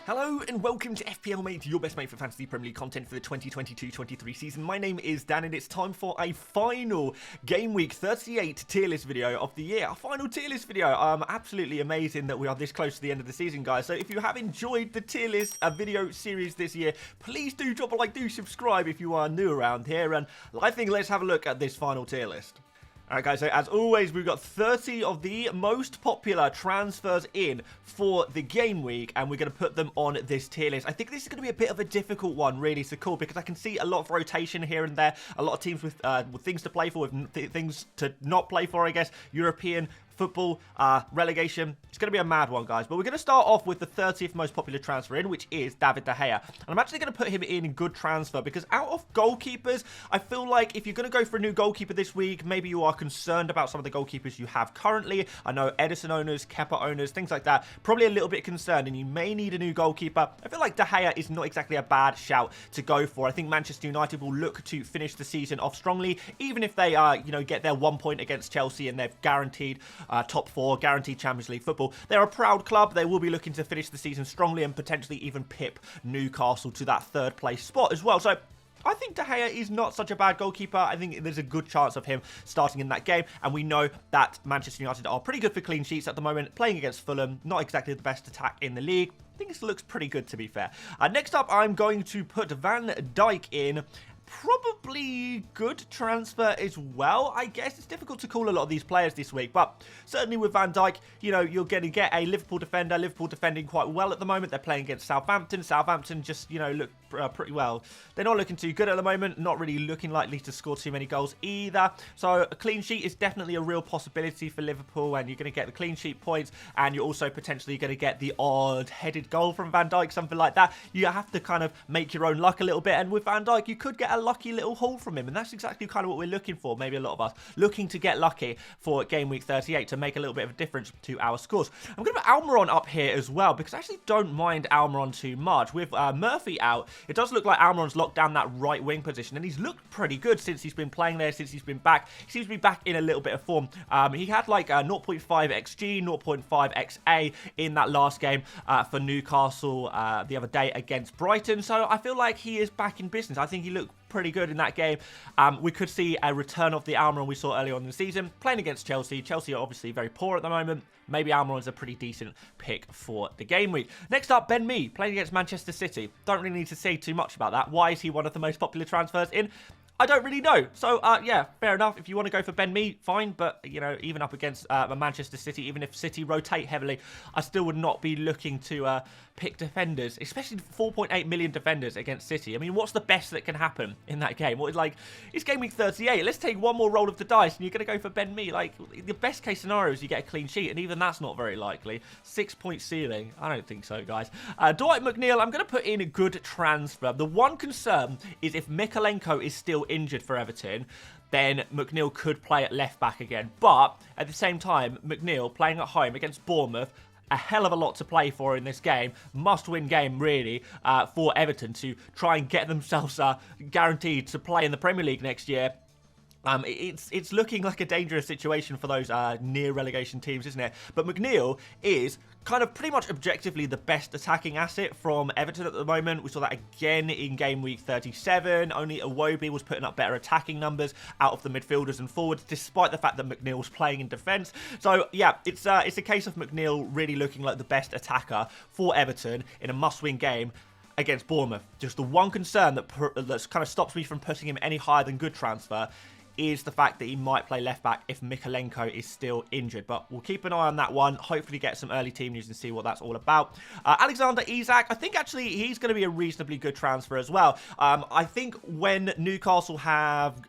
Hello and welcome to FPL Mate, your best mate for Fantasy Premier League content for the 2022-23 season. My name is Dan and it's time for a final Gameweek 38 tier list video of the year. Our final tier list video. Absolutely amazing that we are this close to the end of the season, guys. So if you have enjoyed the tier list video series this year, please do drop a like, do subscribe if you are new around here. And I think let's have a look at this final tier list. Alright guys, so as always, we've got 30 of the most popular transfers in for the game week, and we're going to put them on this tier list. I think this is going to be a bit of a difficult one, really, to call, because I can see a lot of rotation here and there, a lot of teams with things to play for, with things to not play for, I guess, European football, relegation. It's going to be a mad one, guys. But we're going to start off with the 30th most popular transfer in, which is David De Gea. And I'm actually going to put him in good transfer because out of goalkeepers, I feel like if you're going to go for a new goalkeeper this week, maybe you are concerned about some of the goalkeepers you have currently. I know Edison owners, Kepa owners, things like that, probably a little bit concerned, and you may need a new goalkeeper. I feel like De Gea is not exactly a bad shout to go for. I think Manchester United will look to finish the season off strongly, even if they, get their 1 point against Chelsea and they've guaranteed top 4, guaranteed Champions League football. They're a proud club. They will be looking to finish the season strongly and potentially even pip Newcastle to that 3rd place spot as well. So I think De Gea is not such a bad goalkeeper. I think there's a good chance of him starting in that game. And we know that Manchester United are pretty good for clean sheets at the moment, playing against Fulham. Not exactly the best attack in the league. I think this looks pretty good, to be fair. Next up, I'm going to put Van Dijk in. Probably good transfer as well, I guess. It's difficult to call a lot of these players this week, but certainly with Van Dijk, you're going to get a Liverpool defender. Liverpool defending quite well at the moment. They're playing against Southampton. Southampton just, look pretty well. They're not looking too good at the moment, not really looking likely to score too many goals either. So a clean sheet is definitely a real possibility for Liverpool, and you're going to get the clean sheet points, and you're also potentially going to get the odd headed goal from Van Dijk, something like that. You have to kind of make your own luck a little bit, and with Van Dijk, you could get a lucky little haul from him, and that's exactly kind of what we're looking for. Maybe a lot of us looking to get lucky for game week 38 to make a little bit of a difference to our scores. I'm going to put Almiron up here as well because I actually don't mind Almiron too much. With Murphy out, it does look like Almiron's locked down that right wing position, and he's looked pretty good since he's been playing there, since he's been back. He seems to be back in a little bit of form. He had like 0.5 XG, 0.5 XA in that last game for Newcastle the other day against Brighton, so I feel like he is back in business. I think he looked pretty good in that game. We could see a return of the Almiron we saw earlier on in the season, playing against Chelsea. Chelsea are obviously very poor at the moment. Maybe Almiron's a pretty decent pick for the game week. Next up, Ben Mee, playing against Manchester City. Don't really need to say too much about that. Why is he one of the most popular transfers in? I don't really know. So, yeah, fair enough. If you want to go for Ben Mee, fine. But, even up against Manchester City, even if City rotate heavily, I still would not be looking to pick defenders, especially 4.8 million defenders against City. I mean, what's the best that can happen in that game? What is it's game week 38. Let's take one more roll of the dice, and you're going to go for Ben Mee. Like, the best case scenario is you get a clean sheet, and even that's not very likely. 6-point ceiling. I don't think so, guys. Dwight McNeil, I'm going to put in a good transfer. The one concern is if Mykolenko is still injured for Everton, then McNeil could play at left back again. But at the same time, McNeil playing at home against Bournemouth, a hell of a lot to play for in this game. Must-win game, really, for Everton to try and get themselves guaranteed to play in the Premier League next year. It's looking like a dangerous situation for those near relegation teams, isn't it? But McNeil is kind of pretty much objectively the best attacking asset from Everton at the moment. We saw that again in game week 37. Only Iwobi was putting up better attacking numbers out of the midfielders and forwards, despite the fact that McNeil was playing in defence. So yeah, it's a case of McNeil really looking like the best attacker for Everton in a must-win game against Bournemouth. Just the one concern that kind of stops me from putting him any higher than good transfer is the fact that he might play left back if Mykolenko is still injured. But we'll keep an eye on that one. Hopefully get some early team news and see what that's all about. Alexander Isak, I think actually he's going to be a reasonably good transfer as well. I think when Newcastle have,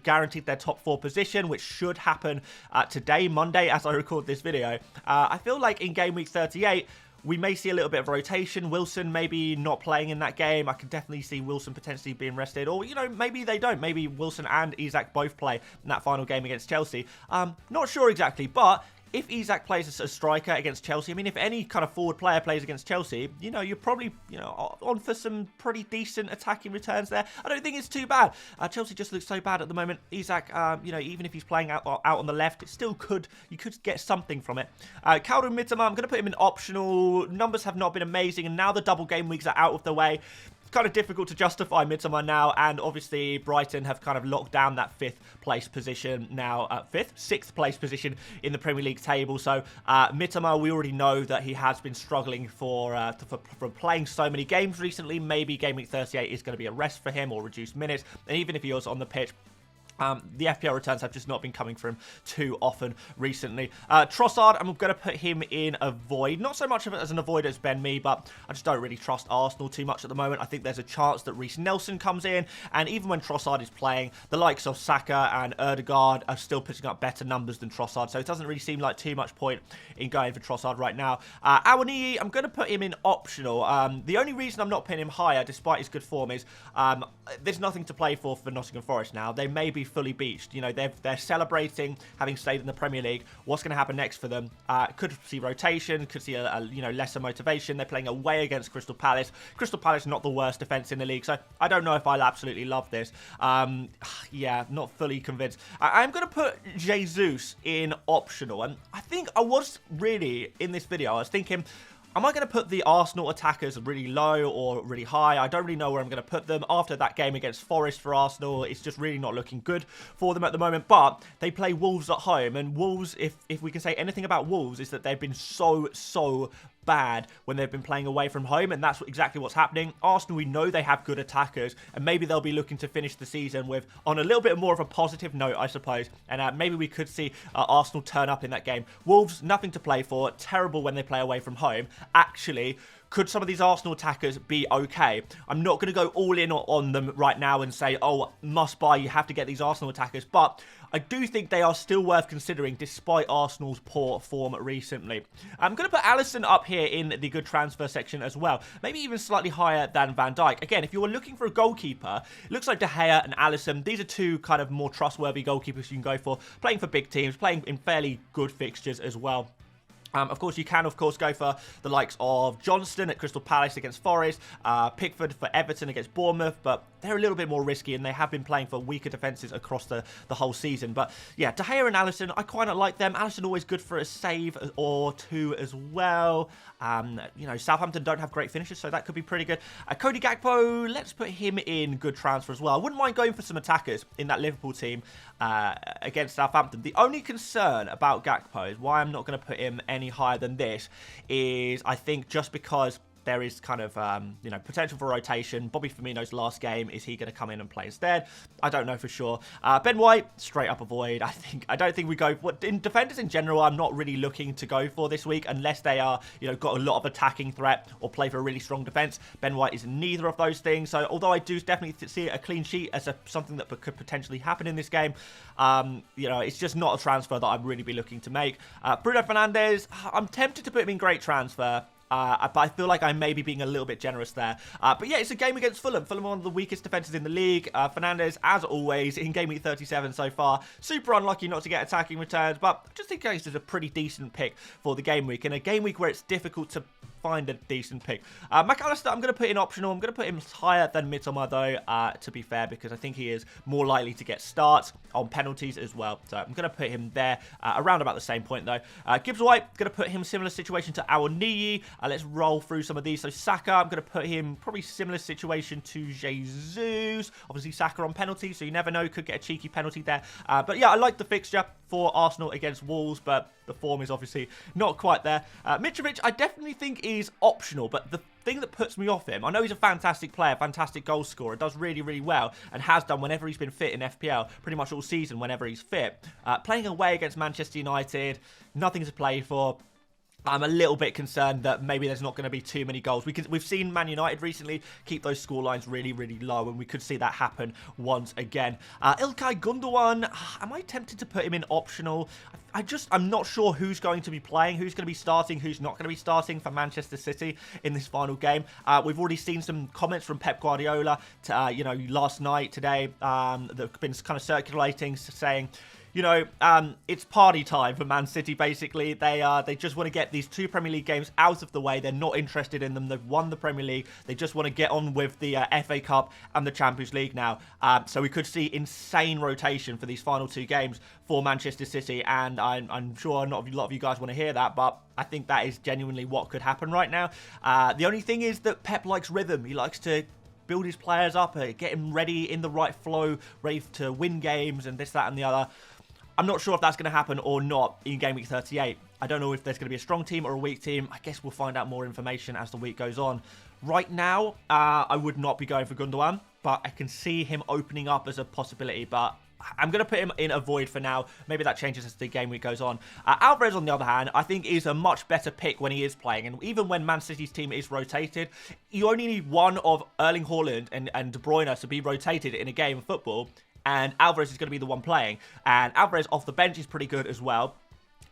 guaranteed their top 4 position, which should happen today, Monday, as I record this video, I feel like in game week 38, we may see a little bit of rotation. Wilson maybe not playing in that game. I can definitely see Wilson potentially being rested. Or, maybe they don't. Maybe Wilson and Isak both play in that final game against Chelsea. Not sure exactly, but if Isak plays a striker against Chelsea, I mean, if any kind of forward player plays against Chelsea, you know, you're probably, you know, on for some pretty decent attacking returns there. I don't think it's too bad. Chelsea just looks so bad at the moment. Isak, you know, even if he's playing out on the left, it still you could get something from it. Calder Mitoma, I'm going to put him in optional. Numbers have not been amazing, and now the double game weeks are out of the way. Kind of difficult to justify Midsomer now, and obviously Brighton have kind of locked down that 5th place position now, 6th place position in the Premier League table. So Midsomer, we already know that he has been struggling for playing so many games recently. Maybe Game Week 38 is going to be a rest for him or reduced minutes, and even if he was on the pitch, the FPL returns have just not been coming from too often recently. Trossard, I'm going to put him in a void. Not so much of it as an avoid as Ben Mee, but I just don't really trust Arsenal too much at the moment. I think there's a chance that Reiss Nelson comes in, and even when Trossard is playing, the likes of Saka and Ødegaard are still putting up better numbers than Trossard, so it doesn't really seem like too much point in going for Trossard right now. Awoniyi, I'm going to put him in optional. The only reason I'm not putting him higher, despite his good form, is there's nothing to play for Nottingham Forest now. They may be fully beached. You know, they're celebrating having stayed in the Premier League. What's going to happen next for them? Could see rotation, could see a you know, lesser motivation. They're playing away against Crystal Palace. Crystal Palace not the worst defense in the league, so I don't know if I'll absolutely love this. Yeah, not fully convinced. I'm going to put Jesus in optional, and I think I was really in this video, I was thinking, am I going to put the Arsenal attackers really low or really high? I don't really know where I'm going to put them. After that game against Forest for Arsenal, it's just really not looking good for them at the moment. But they play Wolves at home. And Wolves, if we can say anything about Wolves, is that they've been so bad when they've been playing away from home, and that's exactly what's happening. Arsenal, we know they have good attackers, and maybe they'll be looking to finish the season with on a little bit more of a positive note, I suppose, and maybe we could see Arsenal turn up in that game. Wolves, nothing to play for, terrible when they play away from home. Actually, could some of these Arsenal attackers be okay? I'm not going to go all in on them right now and say, oh, must buy, you have to get these Arsenal attackers, but I do think they are still worth considering despite Arsenal's poor form recently. I'm going to put Alisson up here in the good transfer section as well, maybe even slightly higher than Van Dijk. Again, if you were looking for a goalkeeper, it looks like De Gea and Alisson, these are two kind of more trustworthy goalkeepers you can go for, playing for big teams, playing in fairly good fixtures as well. Of course, you can, of course, go for the likes of Johnston at Crystal Palace against Forest, Pickford for Everton against Bournemouth, but they're a little bit more risky, and they have been playing for weaker defences across the whole season. But yeah, De Gea and Alisson, I quite like them. Alisson always good for a save or two as well. You know, Southampton don't have great finishes, so that could be pretty good. Cody Gakpo, let's put him in good transfer as well. I wouldn't mind going for some attackers in that Liverpool team against Southampton. The only concern about Gakpo is why I'm not going to put him any higher than this is, I think, just because there is kind of, you know, potential for rotation. Bobby Firmino's last game, is he going to come in and play instead? I don't know for sure. Ben White, straight up avoid. I don't think we go, in defenders in general, I'm not really looking to go for this week unless they are, you know, got a lot of attacking threat or play for a really strong defense. Ben White is neither of those things. So although I do definitely see a clean sheet as something that could potentially happen in this game, you know, it's just not a transfer that I'd really be looking to make. Bruno Fernandes, I'm tempted to put him in great transfer. But I feel like I may be being a little bit generous there. But yeah, it's a game against Fulham. Fulham are one of the weakest defences in the league. Fernandes, as always, in Game Week 37 so far. Super unlucky not to get attacking returns, but I just think this is a pretty decent pick for the game week. In a game week where it's difficult to find a decent pick. McAllister, I'm going to put in optional. I'm going to put him higher than Midsomer, though, to be fair, because I think he is more likely to get starts on penalties as well. So I'm going to put him there around about the same point, though. Gibbs White, going to put him similar situation to Awoniyi. Let's roll through some of these. So Saka, I'm going to put him probably similar situation to Jesus. Obviously, Saka on penalties, so you never know. Could get a cheeky penalty there. But yeah, I like the fixture for Arsenal against Wolves, but the form is obviously not quite there. Mitrovic, I definitely think is optional, but the thing that puts me off him, I know he's a fantastic player, fantastic goal scorer, does really, really well, and has done whenever he's been fit in FPL, pretty much all season whenever he's fit. Playing away against Manchester United, nothing to play for. I'm a little bit concerned that maybe there's not going to be too many goals. We've seen Man United recently keep those scorelines really, really low, and we could see that happen once again. İlkay Gundogan, am I tempted to put him in optional? I'm not sure who's going to be playing, who's going to be starting, who's not going to be starting for Manchester City in this final game. We've already seen some comments from Pep Guardiola, you know, last night, today, that have been kind of circulating, saying, you know, it's party time for Man City, basically. They just want to get these 2 Premier League games out of the way. They're not interested in them. They've won the Premier League. They just want to get on with the FA Cup and the Champions League now. So we could see insane rotation for these final 2 games for Manchester City, and I'm sure not a lot of you guys want to hear that, but I think that is genuinely what could happen right now. The only thing is that Pep likes rhythm. He likes to build his players up, get him ready in the right flow, ready to win games and this, that and the other. I'm not sure if that's going to happen or not in Game Week 38. I don't know if there's going to be a strong team or a weak team. I guess we'll find out more information as the week goes on. Right now, I would not be going for Gundogan, but I can see him opening up as a possibility, but I'm going to put him in a void for now. Maybe that changes as the game week goes on. Alvarez, on the other hand, I think is a much better pick when he is playing. And even when Man City's team is rotated, you only need one of Erling Haaland and De Bruyne to be rotated in a game of football, and Alvarez is going to be the one playing. And Alvarez off the bench is pretty good as well.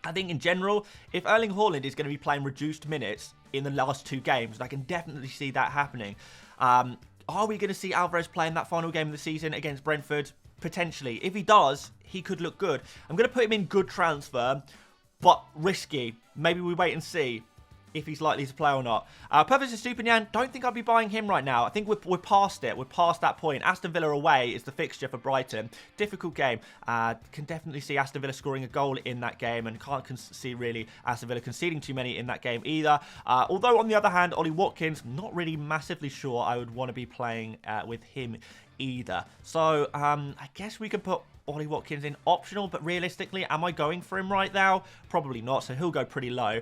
I think in general, if Erling Haaland is going to be playing reduced minutes in the last 2 games, I can definitely see that happening. Are we going to see Alvarez playing that final game of the season against Brentford? Potentially. If he does, he could look good. I'm going to put him in good transfer, but risky. Maybe we wait and see if he's likely to play or not. Purpose of Stupinian, don't think I'd be buying him right now. I think we're past it. We're past that point. Aston Villa away is the fixture for Brighton. Difficult game. Can definitely see Aston Villa scoring a goal in that game, and can't see really Aston Villa conceding too many in that game either. Although, on the other hand, Ollie Watkins, not really massively sure I would want to be playing with him either. So, I guess we can put Ollie Watkins in optional, but realistically, am I going for him right now? Probably not, so he'll go pretty low.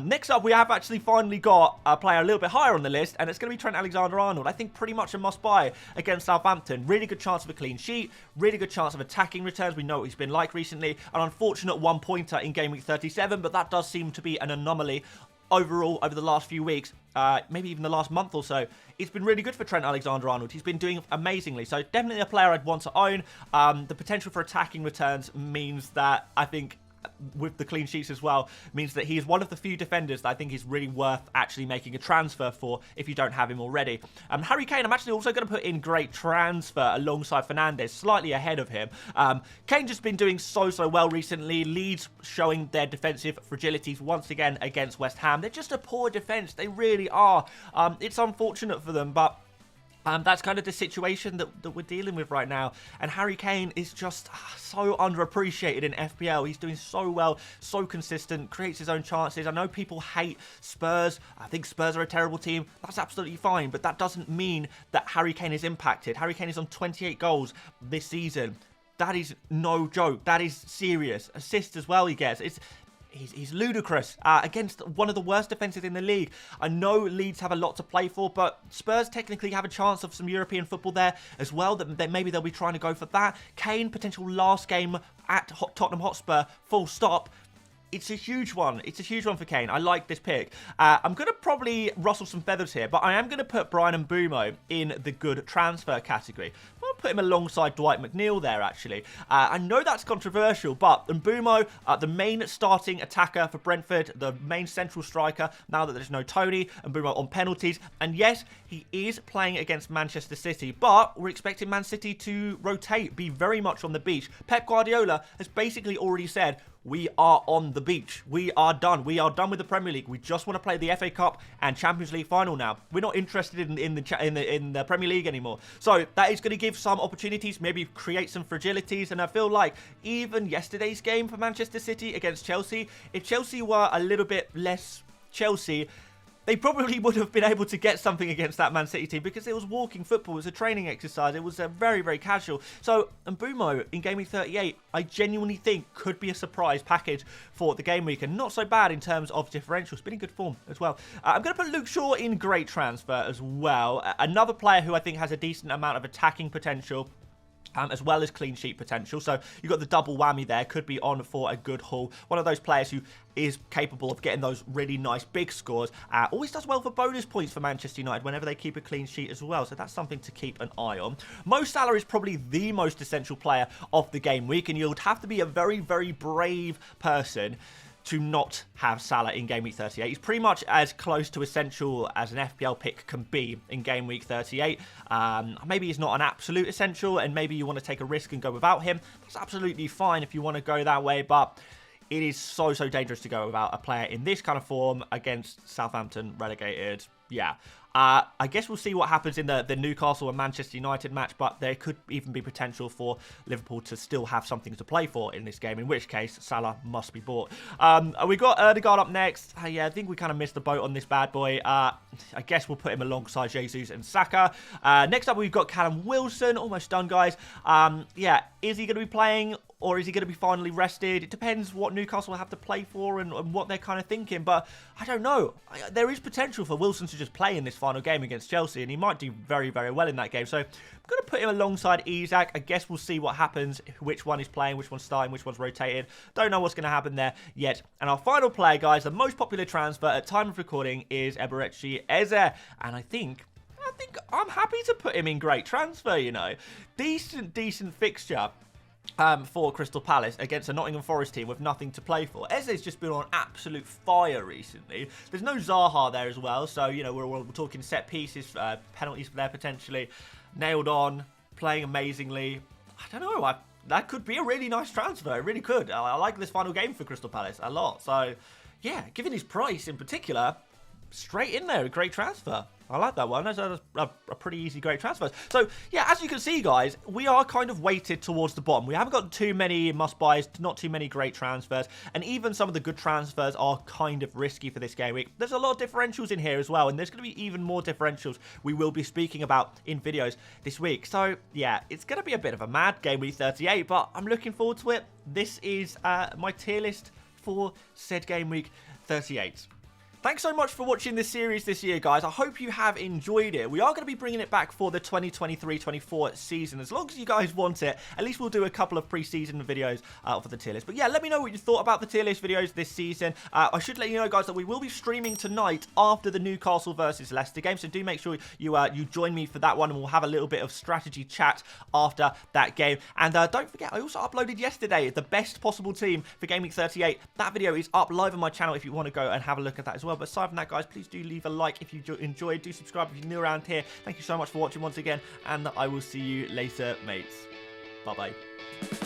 Next up, we have actually finally got a player a little bit higher on the list, and it's going to be Trent Alexander-Arnold. I think pretty much a must-buy against Southampton. Really good chance of a clean sheet, really good chance of attacking returns. We know what he's been like recently. An unfortunate 1-pointer in Game Week 37, but that does seem to be an anomaly. Overall, over the last few weeks, maybe even the last month or so, it's been really good for Trent Alexander-Arnold. He's been doing amazingly. So definitely a player I'd want to own. The potential for attacking returns means that I think, with the clean sheets as well, means that he is one of the few defenders that I think is really worth actually making a transfer for if you don't have him already. Harry Kane, I'm actually also going to put in great transfer alongside Fernandes, slightly ahead of him. Kane just been doing so well recently. Leeds showing their defensive fragilities once again against West Ham. They're just a poor defence. They really are. It's unfortunate for them, but that's kind of the situation that we're dealing with right now. And Harry Kane is just so underappreciated in FPL. He's doing so well, so consistent, creates his own chances. I know people hate Spurs. I think Spurs are a terrible team. That's absolutely fine, but that doesn't mean that Harry Kane is impacted. Harry Kane is on 28 goals this season. That is no joke. That is serious. Assists as well he gets. He's ludicrous against one of the worst defences in the league. I know Leeds have a lot to play for, but Spurs technically have a chance of some European football there as well. That maybe they'll be trying to go for that. Kane, potential last game at Tottenham Hotspur, full stop. It's a huge one. It's a huge one for Kane. I like this pick. I'm going to probably rustle some feathers here, but I am going to put Bryan Mbeumo in the good transfer category. I'll put him alongside Dwight McNeil there, actually. I know that's controversial, but Mbeumo, the main starting attacker for Brentford, the main central striker, now that there's no Tony, Mbeumo on penalties. And yes, he is playing against Manchester City, but we're expecting Man City to rotate, be very much on the beach. Pep Guardiola has basically already said, we are on the beach. We are done. We are done with the Premier League. We just want to play the FA Cup and Champions League final now. We're not interested in the Premier League anymore. So that is going to give some opportunities, maybe create some fragilities. And I feel like even yesterday's game for Manchester City against Chelsea, if Chelsea were a little bit less Chelsea, they probably would have been able to get something against that Man City team because it was walking football, it was a training exercise, it was very casual. So Mbeumo in Game Week 38, I genuinely think could be a surprise package for the game week, and not so bad in terms of differentials, been in good form as well. I'm going to put Luke Shaw in great transfer as well. Another player who I think has a decent amount of attacking potential, as well as clean sheet potential. So you've got the double whammy there. Could be on for a good haul. One of those players who is capable of getting those really nice big scores. Always does well for bonus points for Manchester United whenever they keep a clean sheet as well. So that's something to keep an eye on. Mo Salah is probably the most essential player of the game week, and you'd have to be a very brave person to not have Salah in Game Week 38. He's pretty much as close to essential as an FPL pick can be in Game Week 38. Maybe he's not an absolute essential, and maybe you want to take a risk and go without him. That's absolutely fine if you want to go that way, but it is so dangerous to go without a player in this kind of form against Southampton relegated. Yeah. I guess we'll see what happens in the Newcastle and Manchester United match, but there could even be potential for Liverpool to still have something to play for in this game, in which case Salah must be bought. We got Odegaard up next. Yeah, I think we kind of missed the boat on this bad boy. I guess we'll put him alongside Jesus and Saka. Next up, we've got Callum Wilson. Almost done, guys. Yeah, is he going to be playing, or is he going to be finally rested? It depends what Newcastle will have to play for and what they're kind of thinking, but I don't know. There is potential for Wilson to just play in this final game against Chelsea, and he might do very well in that game. So I'm going to put him alongside Isak. I guess we'll see what happens, which one is playing, which one's starting, which one's rotated. Don't know what's going to happen there yet. And our final player, guys, the most popular transfer at time of recording is Eberechi Eze, and I think I'm happy to put him in great transfer, you know. Decent fixture for Crystal Palace against a Nottingham Forest team with nothing to play for. Eze's just been on absolute fire recently. There's no Zaha there as well, so, you know, we're talking set pieces, penalties there potentially. Nailed on, playing amazingly. I don't know, that could be a really nice transfer. It really could. I like this final game for Crystal Palace a lot. So, yeah, given his price in particular, straight in there, a great transfer. I like that one. That's a pretty easy, great transfer. So, yeah, as you can see, guys, we are kind of weighted towards the bottom. We haven't got too many must-buys, not too many great transfers, and even some of the good transfers are kind of risky for this game week. There's a lot of differentials in here as well, and there's going to be even more differentials we will be speaking about in videos this week. So, yeah, it's going to be a bit of a mad game week 38, but I'm looking forward to it. This is my tier list for said game week 38. Thanks so much for watching this series this year, guys. I hope you have enjoyed it. We are going to be bringing it back for the 2023-24 season. As long as you guys want it, at least we'll do a couple of pre-season videos for the tier list. But yeah, let me know what you thought about the tier list videos this season. I should let you know, guys, that we will be streaming tonight after the Newcastle versus Leicester game. So do make sure you join me for that one, and we'll have a little bit of strategy chat after that game. And don't forget, I also uploaded yesterday the best possible team for Game Week 38. That video is up live on my channel if you want to go and have a look at that as well. But aside from that, guys, please do leave a like if you enjoyed. Do subscribe if you're new around here. Thank you so much for watching once again, and I will see you later, mates. Bye-bye.